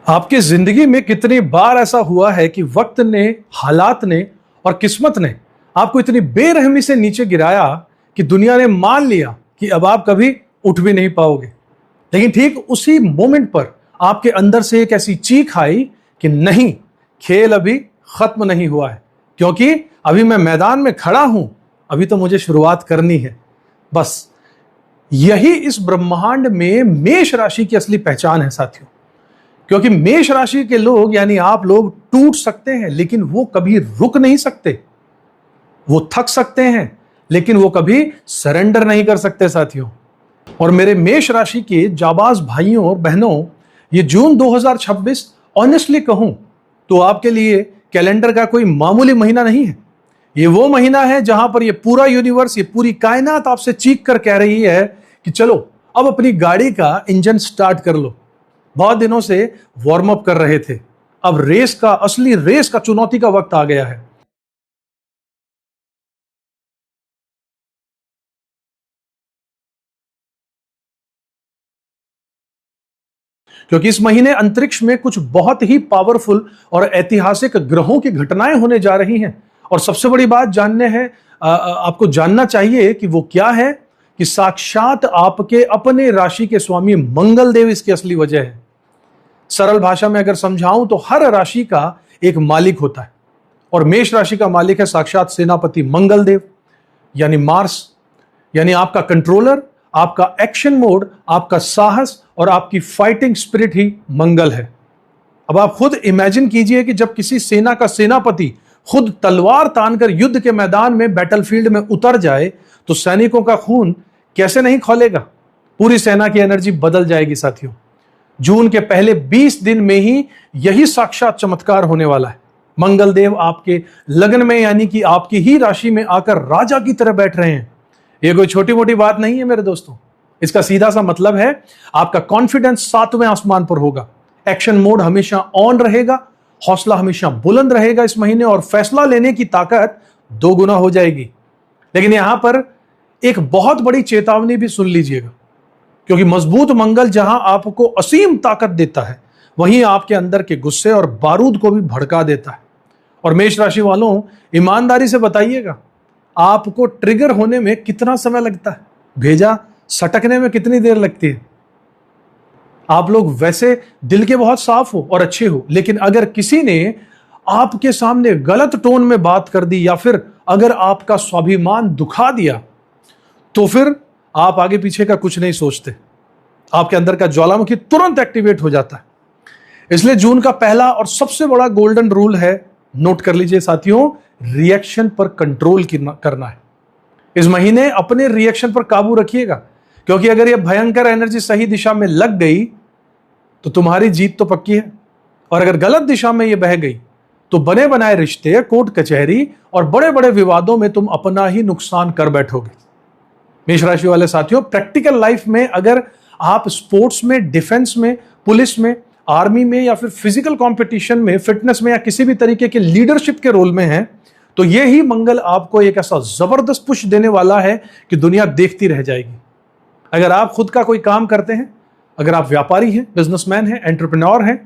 आपकी जिंदगी में कितनी बार ऐसा हुआ है कि वक्त ने, हालात ने और किस्मत ने आपको इतनी बेरहमी से नीचे गिराया कि दुनिया ने मान लिया कि अब आप कभी उठ भी नहीं पाओगे। लेकिन ठीक उसी मोमेंट पर आपके अंदर से एक ऐसी चीख आई कि नहीं, खेल अभी खत्म नहीं हुआ है, क्योंकि अभी मैं मैदान में खड़ा हूं, अभी तो मुझे शुरुआत करनी है। बस यही इस ब्रह्मांड में मेष राशि की असली पहचान है साथियों। क्योंकि मेष राशि के लोग यानी आप लोग टूट सकते हैं लेकिन वो कभी रुक नहीं सकते। वो थक सकते हैं लेकिन वो कभी सरेंडर नहीं कर सकते साथियों। और मेरे मेष राशि के जाबाज भाइयों और बहनों, ये जून 2026 ऑनेस्टली कहूं तो आपके लिए कैलेंडर का कोई मामूली महीना नहीं है। ये वो महीना है जहां पर ये पूरा यूनिवर्स, ये पूरी कायनात आपसे चीख कर कह रही है कि चलो अब अपनी गाड़ी का इंजन स्टार्ट कर लो। बहुत दिनों से वार्म अप कर रहे थे, अब असली रेस का चुनौती का वक्त आ गया है। क्योंकि इस महीने अंतरिक्ष में कुछ बहुत ही पावरफुल और ऐतिहासिक ग्रहों की घटनाएं होने जा रही हैं। और सबसे बड़ी बात आपको जानना चाहिए कि वो क्या है, कि साक्षात आपके अपने राशि के स्वामी मंगल देव इसकी असली वजह है। सरल भाषा में अगर समझाऊं तो हर राशि का एक मालिक होता है, और मेष राशि का मालिक है साक्षात सेनापति मंगल देव, यानी मार्स, यानी आपका कंट्रोलर, आपका एक्शन मोड, आपका साहस और आपकी फाइटिंग स्पिरिट ही मंगल है। अब आप खुद इमेजिन कीजिए कि जब किसी सेना का सेनापति खुद तलवार तानकर युद्ध के मैदान में, बैटलफील्ड में उतर जाए तो सैनिकों का खून कैसे नहीं खौलेगा। पूरी सेना की एनर्जी बदल जाएगी साथियों। जून के पहले 20 दिन में ही यही साक्षात चमत्कार होने वाला है। मंगल देव आपके लगन में यानी कि आपकी ही राशि में आकर राजा की तरह बैठ रहे हैं। यह कोई छोटी मोटी बात नहीं है मेरे दोस्तों। इसका सीधा सा मतलब है आपका कॉन्फिडेंस 7वें आसमान पर होगा, एक्शन मोड हमेशा ऑन रहेगा, हौसला हमेशा बुलंद रहेगा इस महीने, और फैसला लेने की ताकत 2 गुना हो जाएगी। लेकिन यहां पर एक बहुत बड़ी चेतावनी भी सुन लीजिएगा, क्योंकि मजबूत मंगल जहां आपको असीम ताकत देता है, वहीं आपके अंदर के गुस्से और बारूद को भी भड़का देता है। और मेष राशि वालों, ईमानदारी से बताइएगा, आपको ट्रिगर होने में कितना समय लगता है, भेजा सटकने में कितनी देर लगती है। आप लोग वैसे दिल के बहुत साफ हो और अच्छे हो, लेकिन अगर किसी ने आपके सामने गलत टोन में बात कर दी या फिर अगर आपका स्वाभिमान दुखा दिया, तो फिर आप आगे पीछे का कुछ नहीं सोचते, आपके अंदर का ज्वालामुखी तुरंत एक्टिवेट हो जाता है। इसलिए जून का पहला और सबसे बड़ा गोल्डन रूल है, नोट कर लीजिए साथियों, रिएक्शन पर कंट्रोल करना है। इस महीने अपने रिएक्शन पर काबू रखिएगा, क्योंकि अगर यह भयंकर एनर्जी सही दिशा में लग गई तो तुम्हारी जीत तो पक्की है, और अगर गलत दिशा में यह बह गई तो बने बनाए रिश्ते, कोर्ट कचहरी और बड़े बड़े विवादों में तुम अपना ही नुकसान कर बैठोगे। मेष राशि वाले साथियों, प्रैक्टिकल लाइफ में अगर आप स्पोर्ट्स में, डिफेंस में, पुलिस में, आर्मी में या फिर फिजिकल कंपटीशन में, फिटनेस में या किसी भी तरीके के लीडरशिप के रोल में हैं, तो ये ही मंगल आपको एक ऐसा जबरदस्त पुश देने वाला है कि दुनिया देखती रह जाएगी। अगर आप खुद का कोई काम करते हैं, अगर आप व्यापारी हैं, बिजनेसमैन हैं, एंटरप्रेन्योर हैं,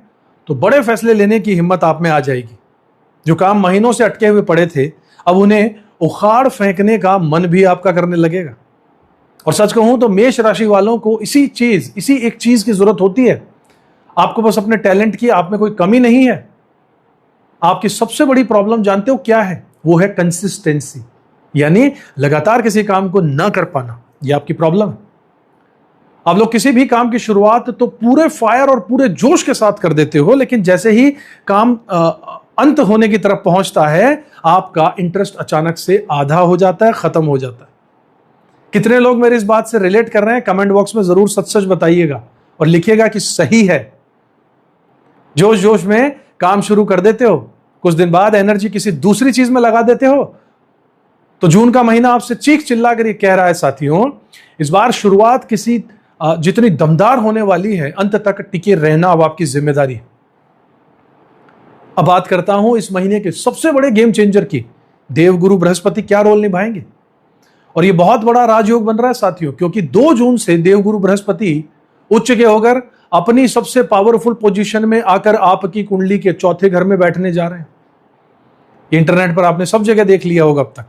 तो बड़े फैसले लेने की हिम्मत आप में आ जाएगी। जो काम महीनों से अटके हुए पड़े थे, अब उन्हें उखाड़ फेंकने का मन भी आपका करने लगेगा। और सच कहूं तो मेष राशि वालों को इसी एक चीज की जरूरत होती है। आपको बस अपने टैलेंट की, आप में कोई कमी नहीं है। आपकी सबसे बड़ी प्रॉब्लम जानते हो क्या है? वो है कंसिस्टेंसी, यानी लगातार किसी काम को ना कर पाना। यह आपकी प्रॉब्लम है। आप लोग किसी भी काम की शुरुआत तो पूरे फायर और पूरे जोश के साथ कर देते हो, लेकिन जैसे ही काम अंत होने की तरफ पहुंचता है, आपका इंटरेस्ट अचानक से आधा हो जाता है, खत्म हो जाता है। कितने लोग मेरी इस बात से रिलेट कर रहे हैं? कमेंट बॉक्स में जरूर सच सच बताइएगा और लिखिएगा कि सही है। जोश जोश में काम शुरू कर देते हो, कुछ दिन बाद एनर्जी किसी दूसरी चीज में लगा देते हो। तो जून का महीना आपसे चीख चिल्ला कर ये कह रहा है साथियों, इस बार शुरुआत किसी जितनी दमदार होने वाली है, अंत तक टिके रहना अब आपकी जिम्मेदारी है। अब बात करता हूं इस महीने के सबसे बड़े गेम चेंजर की। देवगुरु बृहस्पति क्या रोल निभाएंगे? और ये बहुत बड़ा राजयोग बन रहा है साथियों, क्योंकि 2 जून से देवगुरु बृहस्पति उच्च के होकर अपनी सबसे पावरफुल पोजीशन में आकर आपकी कुंडली के चौथे घर में बैठने जा रहे हैं। इंटरनेट पर आपने सब जगह देख लिया होगा अब तक।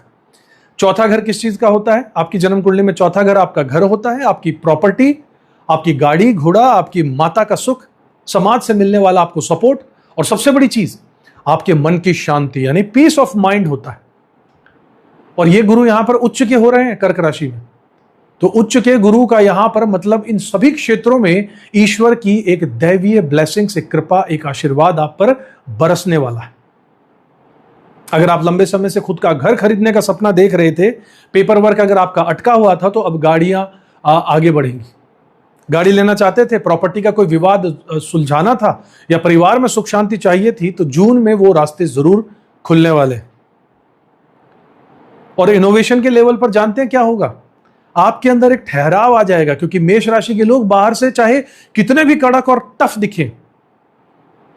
चौथा घर किस चीज का होता है? आपकी जन्म कुंडली में चौथा घर आपका घर होता है, आपकी प्रॉपर्टी, आपकी गाड़ी घोड़ा, आपकी माता का सुख, समाज से मिलने वाला आपको सपोर्ट, और सबसे बड़ी चीज आपके मन की शांति यानी पीस ऑफ माइंड होता है। और ये गुरु यहां पर उच्च के हो रहे हैं कर्क राशि में, तो उच्च के गुरु का यहां पर मतलब इन सभी क्षेत्रों में ईश्वर की एक दैवीय ब्लेसिंग से कृपा, एक आशीर्वाद आप पर बरसने वाला है। अगर आप लंबे समय से खुद का घर खरीदने का सपना देख रहे थे, पेपर वर्क अगर आपका अटका हुआ था, तो अब गाड़ियां आगे बढ़ेंगी। गाड़ी लेना चाहते थे, प्रॉपर्टी का कोई विवाद सुलझाना था, या परिवार में सुख शांति चाहिए थी, तो जून में वो रास्ते जरूर खुलने वाले हैं। और इनोवेशन के लेवल पर जानते हैं क्या होगा? आपके अंदर एक ठहराव आ जाएगा, क्योंकि मेष राशि के लोग बाहर से चाहे कितने भी कड़क और टफ दिखें,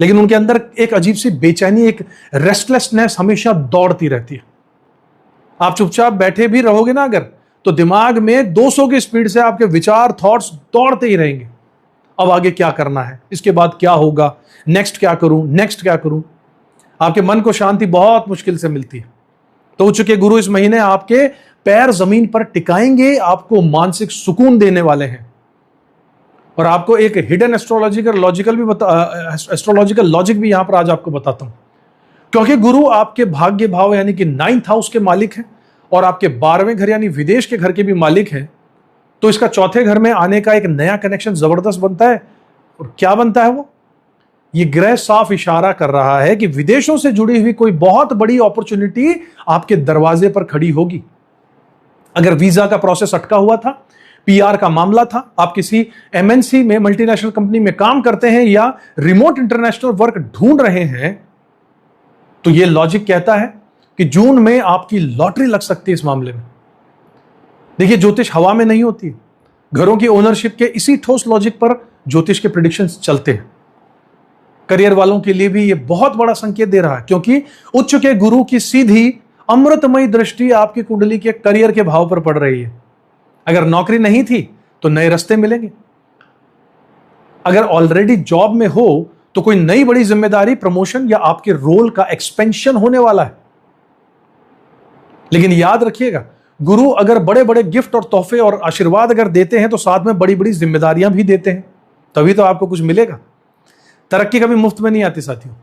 लेकिन उनके अंदर एक अजीब सी बेचैनी, एक रेस्टलेसनेस हमेशा दौड़ती रहती है। आप चुपचाप बैठे भी रहोगे ना अगर, तो दिमाग में 200 की स्पीड से आपके विचार, थॉट्स दौड़ते ही रहेंगे। अब आगे क्या करना है, इसके बाद क्या होगा, नेक्स्ट क्या करूं, नेक्स्ट क्या करूं। आपके मन को शांति बहुत मुश्किल से मिलती है। तो उच्च के गुरु इस महीने आपके पैर जमीन पर टिकाएंगे, आपको मानसिक सुकून देने वाले हैं। और आपको एक हिडन एस्ट्रोलॉजिकल लॉजिक भी यहां पर आज आपको बताता हूं। क्योंकि गुरु आपके भाग्य भाव यानी कि 9th हाउस के मालिक हैं, और आपके 12वें घर यानी विदेश के घर के भी मालिक हैं, तो इसका चौथे घर में आने का एक नया कनेक्शन जबरदस्त बनता है। और क्या बनता है वो? ये ग्रह साफ इशारा कर रहा है कि विदेशों से जुड़ी हुई कोई बहुत बड़ी अपॉर्चुनिटी आपके दरवाजे पर खड़ी होगी। अगर वीजा का प्रोसेस अटका हुआ था, पीआर का मामला था, आप किसी एमएनसी में, मल्टीनेशनल कंपनी में काम करते हैं, या रिमोट इंटरनेशनल वर्क ढूंढ रहे हैं, तो यह लॉजिक कहता है कि जून में आपकी लॉटरी लग सकती है इस मामले में। देखिए, ज्योतिष हवा में नहीं होती। घरों की ओनरशिप के इसी ठोस लॉजिक पर ज्योतिष के प्रेडिक्शंस चलते हैं। करियर वालों के लिए भी यह बहुत बड़ा संकेत दे रहा है, क्योंकि उच्च के गुरु की सीधी अमृतमयी दृष्टि आपकी कुंडली के करियर के भाव पर पड़ रही है। अगर नौकरी नहीं थी तो नए रास्ते मिलेंगे। अगर ऑलरेडी जॉब में हो तो कोई नई बड़ी जिम्मेदारी, प्रमोशन या आपके रोल का एक्सपेंशन होने वाला है। लेकिन याद रखिएगा, गुरु अगर बड़े बड़े गिफ्ट और तोहफे और आशीर्वाद अगर देते हैं, तो साथ में बड़ी बड़ी जिम्मेदारियां भी देते हैं, तभी तो आपको कुछ मिलेगा। तरक्की कभी मुफ्त में नहीं आती साथियों।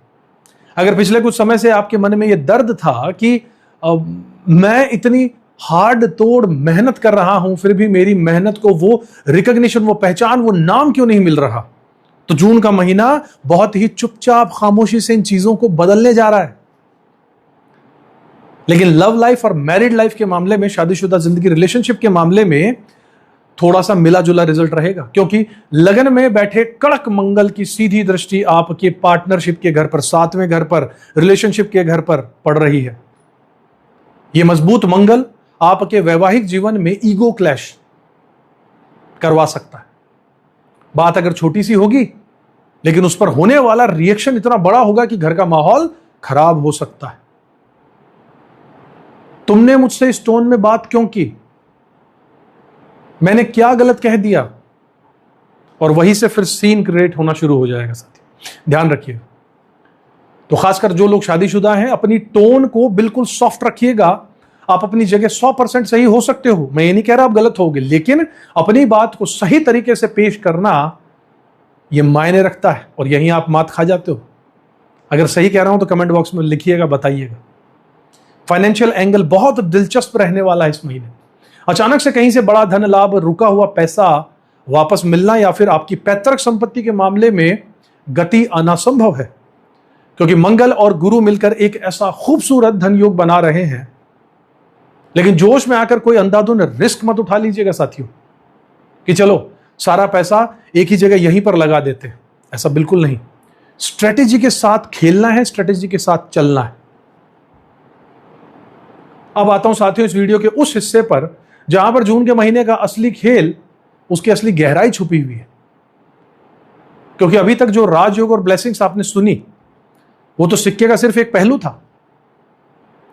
अगर पिछले कुछ समय से आपके मन में यह दर्द था कि मैं इतनी हार्ड तोड़ मेहनत कर रहा हूं, फिर भी मेरी मेहनत को वो रिकॉग्निशन, वो पहचान, वो नाम क्यों नहीं मिल रहा, तो जून का महीना बहुत ही चुपचाप खामोशी से इन चीजों को बदलने जा रहा है। लेकिन लव लाइफ और मैरिड लाइफ के मामले में, शादीशुदा जिंदगी, रिलेशनशिप के मामले में थोड़ा सा मिला जुला रिजल्ट रहेगा, क्योंकि लगन में बैठे कड़क मंगल की सीधी दृष्टि आपके पार्टनरशिप के घर पर, 7वें घर पर, रिलेशनशिप के घर पर पड़ रही है। यह मजबूत मंगल आपके वैवाहिक जीवन में ईगो क्लैश करवा सकता है। बात अगर छोटी सी होगी, लेकिन उस पर होने वाला रिएक्शन इतना बड़ा होगा कि घर का माहौल खराब हो सकता है। तुमने मुझसे इस टोन में बात क्यों की, मैंने क्या गलत कह दिया, और वहीं से फिर सीन क्रिएट होना शुरू हो जाएगा। साथी ध्यान रखिएगा। तो खासकर जो लोग शादीशुदा हैं, अपनी टोन को बिल्कुल सॉफ्ट रखिएगा। आप अपनी जगह 100% सही हो सकते हो, मैं ये नहीं कह रहा आप गलत होगे, लेकिन अपनी बात को सही तरीके से पेश करना यह मायने रखता है, और यहीं आप मात खा जाते हो। अगर सही कह रहा हूं तो कमेंट बॉक्स में लिखिएगा, बताइएगा। फाइनेंशियल एंगल बहुत दिलचस्प रहने वाला है इस महीने। अचानक से कहीं से बड़ा धन लाभ, रुका हुआ पैसा वापस मिलना, या फिर आपकी पैतृक संपत्ति के मामले में गति आना संभव है, क्योंकि मंगल और गुरु मिलकर एक ऐसा खूबसूरत धन योग बना रहे हैं। लेकिन जोश में आकर कोई अंधाधुंध रिस्क मत उठा लीजिएगा साथियों, कि चलो सारा पैसा एक ही जगह यहीं पर लगा देते हैं। ऐसा बिल्कुल नहीं। स्ट्रेटेजी के साथ खेलना है, स्ट्रेटेजी के साथ चलना है। अब आता हूं साथियों इस वीडियो के उस हिस्से पर जहां पर जून के महीने का असली खेल, उसकी असली गहराई छुपी हुई है। क्योंकि अभी तक जो राजयोग और ब्लेसिंग्स आपने सुनी, वो तो सिक्के का सिर्फ एक पहलू था।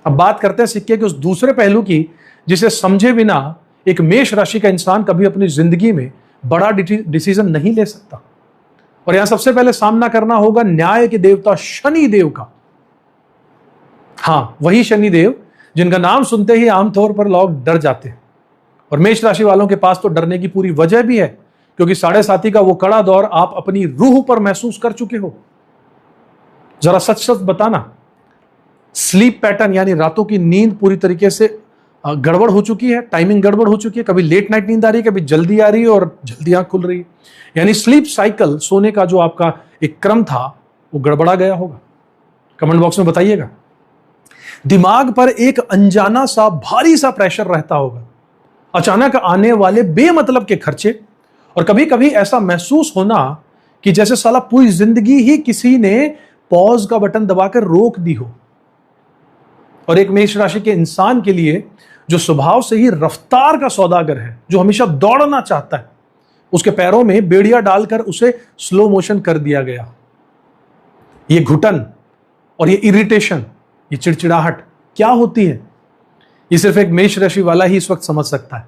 अब बात करते हैं सिक्के के उस दूसरे पहलू की, जिसे समझे बिना एक मेष राशि का इंसान कभी अपनी जिंदगी में बड़ा डिसीजन नहीं ले सकता। और यहां सबसे पहले सामना करना होगा न्याय के देवता शनि देव का। हां, वही शनि देव जिनका नाम सुनते ही आमतौर पर लोग डर जाते हैं। और मेष राशि वालों के पास तो डरने की पूरी वजह भी है, क्योंकि 7.5 का वो कड़ा दौर आप अपनी रूह पर महसूस कर चुके हो। जरा सच सच बताना, स्लीप पैटर्न यानी रातों की नींद पूरी तरीके से गड़बड़ हो चुकी है, टाइमिंग गड़बड़ हो चुकी है। कभी लेट नाइट नींद आ रही है, कभी जल्दी आ रही है और जल्दी आंख खुल रही है। यानी स्लीप साइकिल, सोने का जो आपका एक क्रम था, वो गड़बड़ा गया होगा। कमेंट बॉक्स में बताइएगा। दिमाग पर एक अनजाना सा भारी सा प्रेशर रहता होगा, अचानक आने वाले बेमतलब के खर्चे, और कभी कभी ऐसा महसूस होना कि जैसे साला पूरी जिंदगी ही किसी ने पॉज का बटन दबाकर रोक दी हो। और एक मेष राशि के इंसान के लिए जो स्वभाव से ही रफ्तार का सौदागर है, जो हमेशा दौड़ना चाहता है, उसके पैरों में बेड़िया डालकर उसे स्लो मोशन कर दिया गया। ये घुटन और ये इरिटेशन, ये चिड़चिड़ाहट क्या होती है, ये सिर्फ एक मेष राशि वाला ही इस वक्त समझ सकता है।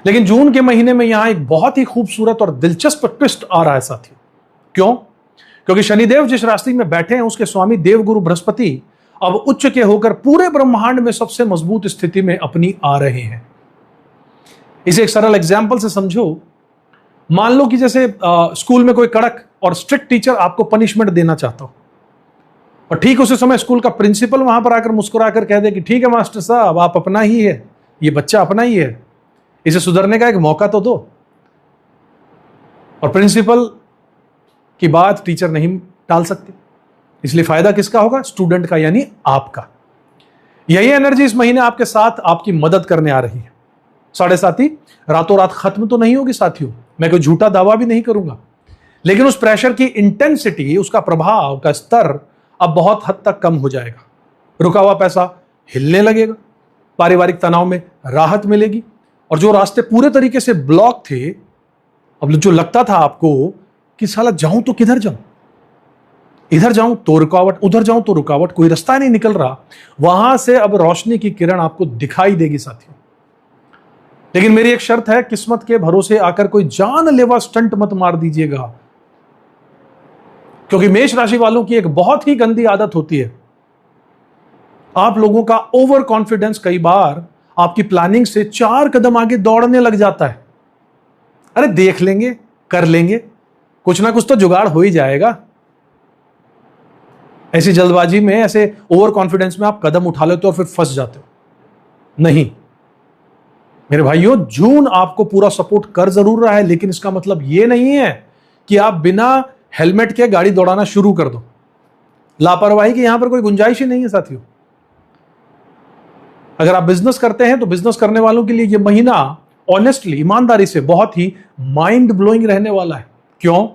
लेकिन जून के महीने में यहां एक बहुत ही खूबसूरत और दिलचस्प ट्विस्ट आ रहा है साथियों। क्यों? क्योंकि शनिदेव जिस राशि में बैठे हैं, उसके स्वामी देवगुरु बृहस्पति अब उच्च के होकर पूरे ब्रह्मांड में सबसे मजबूत स्थिति में अपनी आ रहे हैं। इसे एक सरल एग्जाम्पल से समझो। मान लो कि जैसे स्कूल में कोई कड़क और स्ट्रिक्ट टीचर आपको पनिशमेंट देना चाहता हो, और ठीक उसी समय स्कूल का प्रिंसिपल वहां पर आकर मुस्कुराकर कह दे कि ठीक है मास्टर साहब, आप अपना ही है, ये बच्चा अपना ही है, इसे सुधरने का एक मौका तो दो। और प्रिंसिपल की बात टीचर नहीं टाल सकते, इसलिए फायदा किसका होगा? स्टूडेंट का, यानी आपका। यही एनर्जी इस महीने आपके साथ आपकी मदद करने आ रही है। 7.5 रातों रात खत्म तो नहीं होगी साथियों, मैं कोई झूठा दावा भी नहीं करूंगा, लेकिन उस प्रेशर की इंटेंसिटी, उसका प्रभाव का स्तर अब बहुत हद तक कम हो जाएगा। रुका हुआ पैसा हिलने लगेगा, पारिवारिक तनाव में राहत मिलेगी, और जो रास्ते पूरे तरीके से ब्लॉक थे, अब जो लगता था आपको कि साला जाऊं तो किधर जाऊं, इधर जाऊं तो रुकावट, उधर जाऊं तो रुकावट, कोई रास्ता नहीं निकल रहा, वहां से अब रोशनी की किरण आपको दिखाई देगी साथियों। लेकिन मेरी एक शर्त है, किस्मत के भरोसे आकर कोई जानलेवा स्टंट मत मार दीजिएगा, क्योंकि मेष राशि वालों की एक बहुत ही गंदी आदत होती है, आप लोगों का ओवर कॉन्फिडेंस कई बार आपकी प्लानिंग से 4 कदम आगे दौड़ने लग जाता है। अरे देख लेंगे, कर लेंगे, कुछ ना कुछ तो जुगाड़ हो ही जाएगा। ऐसी जल्दबाजी में, ऐसे ओवर कॉन्फिडेंस में आप कदम उठा लेते हो और फिर फंस जाते हो। नहीं मेरे भाइयों, जून आपको पूरा सपोर्ट कर जरूर रहा है, लेकिन इसका मतलब यह नहीं है कि आप बिना हेलमेट के गाड़ी दौड़ाना शुरू कर दो। लापरवाही की यहां पर कोई गुंजाइश ही नहीं है साथियों। अगर आप बिजनेस करते हैं तो बिजनेस करने वालों के लिए यह महीना ऑनेस्टली, ईमानदारी से बहुत ही माइंड ब्लोइंग रहने वाला है। क्यों?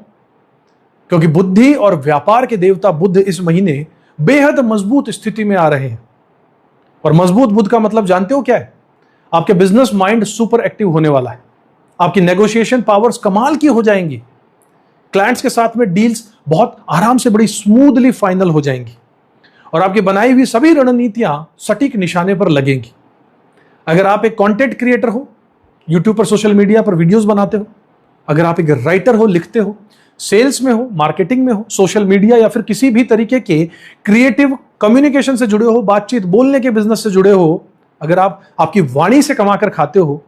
क्योंकि बुद्धि और व्यापार के देवता बुध इस महीने बेहद मजबूत स्थिति में आ रहे हैं। और मजबूत बुध का मतलब जानते हो क्या है? आपके बिजनेस माइंड सुपर एक्टिव होने वाला है, आपकी नेगोशिएशन पावर्स कमाल की हो जाएंगी, क्लाइंट्स के साथ में डील्स बहुत आराम से बड़ी स्मूथली फाइनल हो जाएंगी, और आपकी बनाई हुई सभी रणनीतियां सटीक निशाने पर लगेंगी। अगर आप एक कंटेंट क्रिएटर हो, यूट्यूब पर, सोशल मीडिया पर वीडियोस बनाते हो, अगर आप एक राइटर हो, लिखते हो, सेल्स में हो, मार्केटिंग में हो, सोशल मीडिया या फिर किसी भी तरीके के क्रिएटिव कम्युनिकेशन से जुड़े हो, बातचीत बोलने के बिजनेस से जुड़े हो, अगर आप आपकी वाणी से कमाकर खाते हो,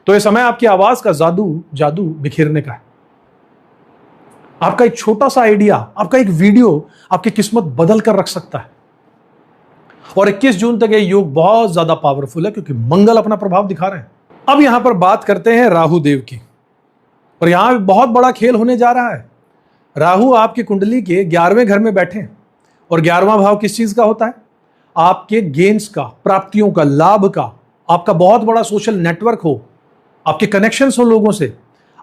तो यह समय आपकी आवाज का जादू बिखेरने का है। आपका एक छोटा सा आइडिया, आपका एक वीडियो आपकी किस्मत बदल कर रख सकता है। और 21 जून तक ये योग बहुत ज्यादा पावरफुल है, क्योंकि मंगल अपना प्रभाव दिखा रहे हैं। अब यहां पर बात करते हैं राहु देव की, और यहां बहुत बड़ा खेल होने जा रहा है। राहु आपकी कुंडली के 11वें घर में बैठे हैं, और 11वां भाव किस चीज का होता है? आपके गेन्स का, प्राप्तियों का, लाभ का, आपका बहुत बड़ा सोशल नेटवर्क हो, आपके कनेक्शंस हो लोगों से,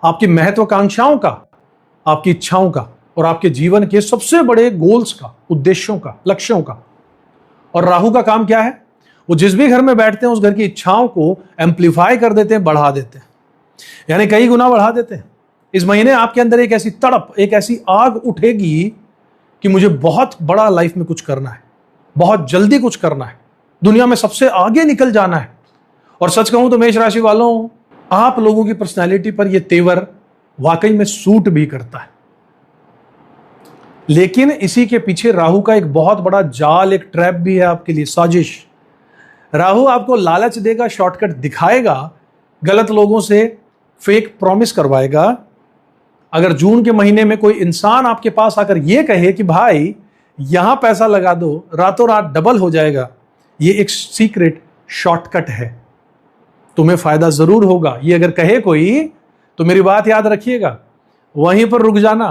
आपकी महत्वाकांक्षाओं का, आपकी इच्छाओं का, और आपके जीवन के सबसे बड़े गोल्स का, उद्देश्यों का, लक्ष्यों का। और राहु का काम क्या है? वो जिस भी घर में बैठते हैं उस घर की इच्छाओं को एम्पलीफाई कर देते हैं, बढ़ा देते हैं, यानी कई गुना बढ़ा देते हैं। इस महीने आपके अंदर एक ऐसी तड़प, एक ऐसी आग उठेगी कि मुझे बहुत बड़ा लाइफ में कुछ करना है, बहुत जल्दी कुछ करना है, दुनिया में सबसे आगे निकल जाना है। और सच कहूं तो मेष राशि वालों, आप लोगों की पर्सनैलिटी पर यह तेवर वाकई में सूट भी करता है। लेकिन इसी के पीछे राहु का एक बहुत बड़ा जाल, एक ट्रैप भी है आपके लिए, साजिश। राहु आपको लालच देगा, शॉर्टकट दिखाएगा, गलत लोगों से फेक प्रॉमिस करवाएगा। अगर जून के महीने में कोई इंसान आपके पास आकर यह कहे कि भाई यहां पैसा लगा दो, रातों रात डबल हो जाएगा, ये एक सीक्रेट शॉर्टकट है, तुम्हें फायदा जरूर होगा, ये अगर कहे कोई तो मेरी बात याद रखिएगा, वहीं पर रुक जाना,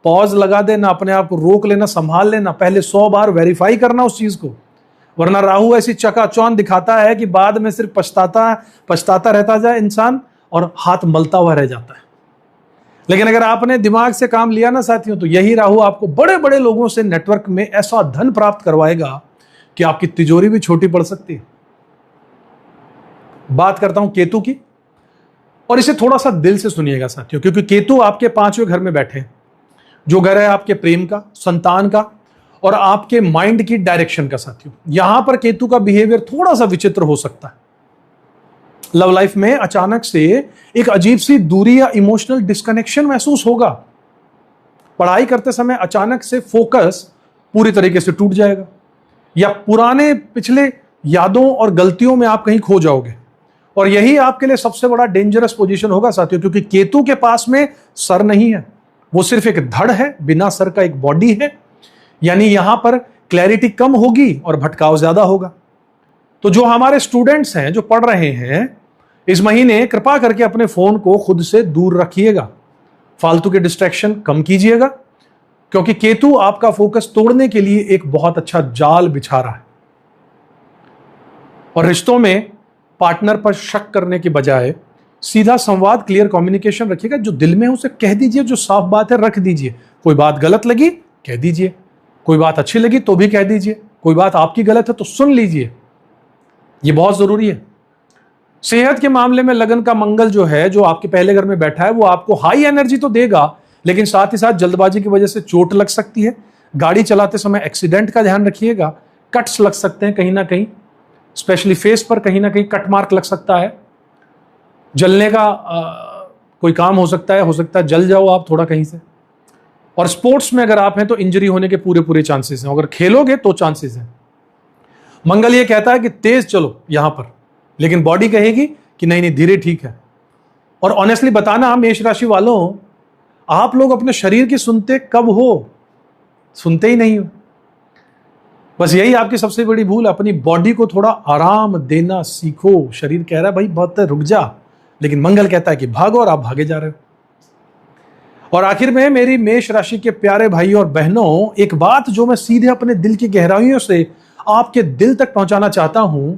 पॉज लगा देना, अपने आप को रोक लेना, संभाल लेना, पहले 100 बार वेरीफाई करना उस चीज को। वरना राहु ऐसी चकाचौंध दिखाता है कि बाद में सिर्फ पछताता रहता जाए इंसान और हाथ मलता हुआ रह जाता है। लेकिन अगर आपने दिमाग से काम लिया ना साथियों, तो यही राहु आपको बड़े बड़े लोगों से नेटवर्क में ऐसा धन प्राप्त करवाएगा कि आपकी तिजोरी भी छोटी पड़ सकती है। बात करता हूं केतु की, और इसे थोड़ा सा दिल से सुनिएगा साथियों, क्योंकि केतु आपके 5वें घर में बैठे, जो घर है आपके प्रेम का, संतान का और आपके माइंड की डायरेक्शन का साथियों। यहां पर केतु का बिहेवियर थोड़ा सा विचित्र हो सकता है। लव लाइफ में अचानक से एक अजीब सी दूरी या इमोशनल डिस्कनेक्शन महसूस होगा। पढ़ाई करते समय अचानक से फोकस पूरी तरीके से टूट जाएगा, या पुराने पिछले यादों और गलतियों में आप कहीं खो जाओगे। और यही आपके लिए सबसे बड़ा डेंजरस पोजीशन होगा साथियों, क्योंकि केतु के पास में सर नहीं है, वो सिर्फ एक धड़ है, बिना सर का एक बॉडी है। यानी यहां पर क्लैरिटी कम होगी और भटकाव ज्यादा होगा। तो जो हमारे स्टूडेंट्स हैं, जो पढ़ रहे हैं, इस महीने कृपा करके अपने फोन को खुद से दूर रखिएगा, फालतू के डिस्ट्रैक्शन कम कीजिएगा, क्योंकि केतु आपका फोकस तोड़ने के लिए एक बहुत अच्छा जाल बिछा रहा है। और रिश्तों में पार्टनर पर शक करने की बजाय सीधा संवाद, क्लियर कम्युनिकेशन रखिएगा। जो दिल में है उसे कह दीजिए, जो साफ बात है रख दीजिए। कोई बात गलत लगी कह दीजिए, कोई बात अच्छी लगी तो भी कह दीजिए, कोई बात आपकी गलत है तो सुन लीजिए, ये बहुत जरूरी है। सेहत के मामले में लगन का मंगल जो है, जो आपके पहले घर में बैठा है, वो आपको हाई एनर्जी तो देगा, लेकिन साथ ही साथ जल्दबाजी की वजह से चोट लग सकती है। गाड़ी चलाते समय एक्सीडेंट का ध्यान रखिएगा, कट्स लग सकते हैं कहीं ना कहीं, स्पेशली फेस पर कहीं ना कहीं कट मार्क लग सकता है, जलने का कोई काम हो सकता है जल जाओ आप थोड़ा कहीं से। और स्पोर्ट्स में अगर आप हैं तो इंजरी होने के पूरे चांसेस हैं, अगर खेलोगे तो चांसेस हैं। मंगल ये कहता है कि तेज चलो यहां पर, लेकिन बॉडी कहेगी कि नहीं नहीं धीरे ठीक है। और ऑनेस्टली बताना मेष राशि वालों, आप लोग अपने शरीर की सुनते कब हो? सुनते ही नहीं हो। बस यही आपकी सबसे बड़ी भूल, अपनी बॉडी को थोड़ा आराम देना सीखो। शरीर कह रहा है भाई बहुत रुक जा, लेकिन मंगल कहता है कि भागो, और आप भागे जा रहे हो। और आखिर में मेरी मेष राशि के प्यारे भाइयों और बहनों, एक बात जो मैं सीधे अपने दिल की गहराइयों से आपके दिल तक पहुंचाना चाहता हूं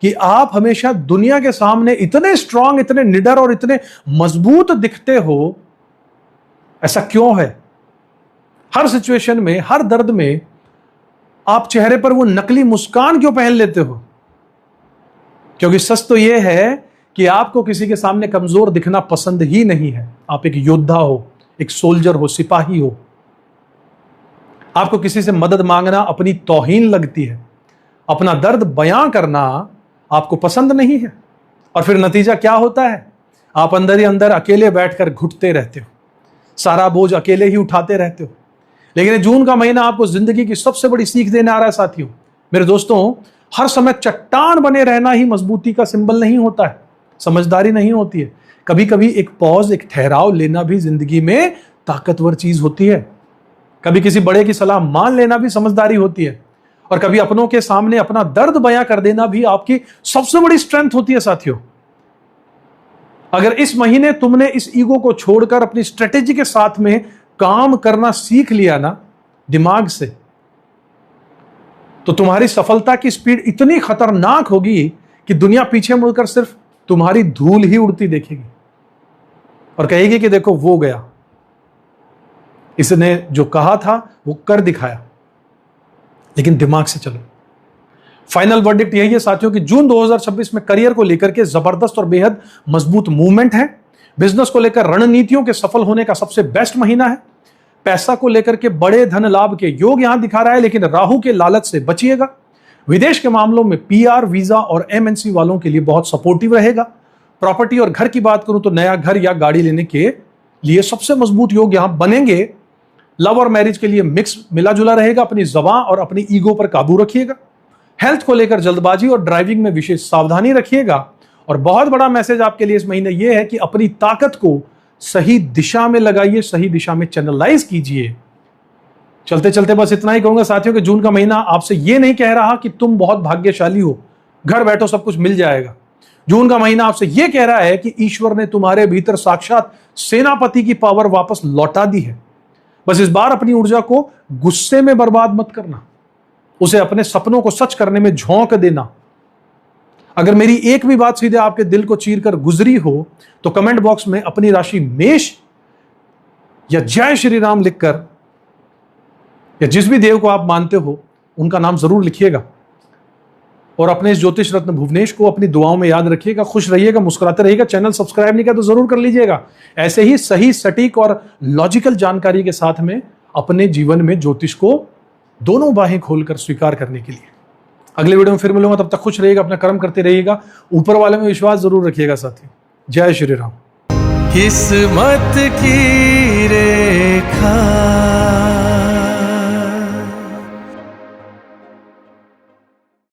कि आप हमेशा दुनिया के सामने इतने स्ट्रांग, इतने निडर और इतने मजबूत दिखते हो। ऐसा क्यों है? हर सिचुएशन में, हर दर्द में आप चेहरे पर वो नकली मुस्कान क्यों पहन लेते हो? क्योंकि सच तो यह है कि आपको किसी के सामने कमजोर दिखना पसंद ही नहीं है। आप एक योद्धा हो, एक सोल्जर हो, सिपाही हो। आपको किसी से मदद मांगना अपनी तौहीन लगती है, अपना दर्द बयां करना आपको पसंद नहीं है। और फिर नतीजा क्या होता है? आप अंदर ही अंदर अकेले बैठकर घुटते रहते हो, सारा बोझ अकेले ही उठाते रहते हो। लेकिन जून का महीना आपको जिंदगी की सबसे बड़ी सीख देने आ रहा है साथियों। मेरे दोस्तों, हर समय चट्टान बने रहना ही मजबूती का सिंबल नहीं होता है, समझदारी नहीं होती है। कभी कभी एक पॉज, एक ठहराव लेना भी जिंदगी में ताकतवर चीज होती है। कभी किसी बड़े की सलाह मान लेना भी समझदारी होती है। और कभी अपनों के सामने अपना दर्द बयां कर देना भी आपकी सबसे बड़ी स्ट्रेंथ होती है साथियों। अगर इस महीने तुमने इस ईगो को छोड़कर अपनी स्ट्रेटेजी के साथ में काम करना सीख लिया ना दिमाग से, तो तुम्हारी सफलता की स्पीड इतनी खतरनाक होगी कि दुनिया पीछे मुड़कर सिर्फ तुम्हारी धूल ही उड़ती देखेगी और कहेगी कि देखो वो गया, इसने जो कहा था वो कर दिखाया। लेकिन दिमाग से चलो। फाइनल वर्डिक्ट यही है साथियों कि जून 2026 में करियर को लेकर के जबरदस्त और बेहद मजबूत मूवमेंट है। बिजनेस को लेकर रणनीतियों के सफल होने का सबसे बेस्ट महीना है। पैसा को लेकर के बड़े धन लाभ के योग यहां दिखा रहा है, लेकिन राहु के लालच से बचिएगा। विदेश के मामलों में पीआर, वीजा और एमएनसी वालों के लिए बहुत सपोर्टिव रहेगा। प्रॉपर्टी और घर की बात करूं तो नया घर या गाड़ी लेने के लिए सबसे मजबूत योग यहां बनेंगे। लव और मैरिज के लिए मिक्स मिला जुला रहेगा। अपनी ज़बान और अपनी ईगो पर काबू रखिएगा। हेल्थ को लेकर जल्दबाजी और ड्राइविंग में विशेष सावधानी रखिएगा। और बहुत बड़ा मैसेज आपके लिए इस महीने यह है कि अपनी ताकत को सही दिशा में लगाइए, सही दिशा में चैनलाइज कीजिए। चलते चलते बस इतना ही कहूंगा साथियों कि जून का महीना आपसे यह नहीं कह रहा कि तुम बहुत भाग्यशाली हो, घर बैठो सब कुछ मिल जाएगा। जून का महीना आपसे यह कह रहा है कि ईश्वर ने तुम्हारे भीतर साक्षात सेनापति की पावर वापस लौटा दी है। बस इस बार अपनी ऊर्जा को गुस्से में बर्बाद मत करना, उसे अपने सपनों को सच करने में झोंक देना। अगर मेरी एक भी बात सीधे आपके दिल को चीरकर गुजरी हो तो कमेंट बॉक्स में अपनी राशि मेष या जय श्री राम लिखकर, या जिस भी देव को आप मानते हो उनका नाम जरूर लिखिएगा। और अपने इस ज्योतिष रत्न भुवनेश को अपनी दुआओं में याद रखिएगा। खुश रहिएगा, मुस्कुराते रहिएगा। चैनल सब्सक्राइब नहीं किया तो जरूर कर लीजिएगा। ऐसे ही सही, सटीक और लॉजिकल जानकारी के साथ में अपने जीवन में ज्योतिष को दोनों बाहें खोलकर स्वीकार करने के लिए। अगले वीडियो में फिर मिलूंगा, तब तक खुश रहिएगा, अपना कर्म करते रहिएगा, ऊपर वाले में विश्वास जरूर रखिएगा साथी। जय श्री राम। किस्मत की रेखा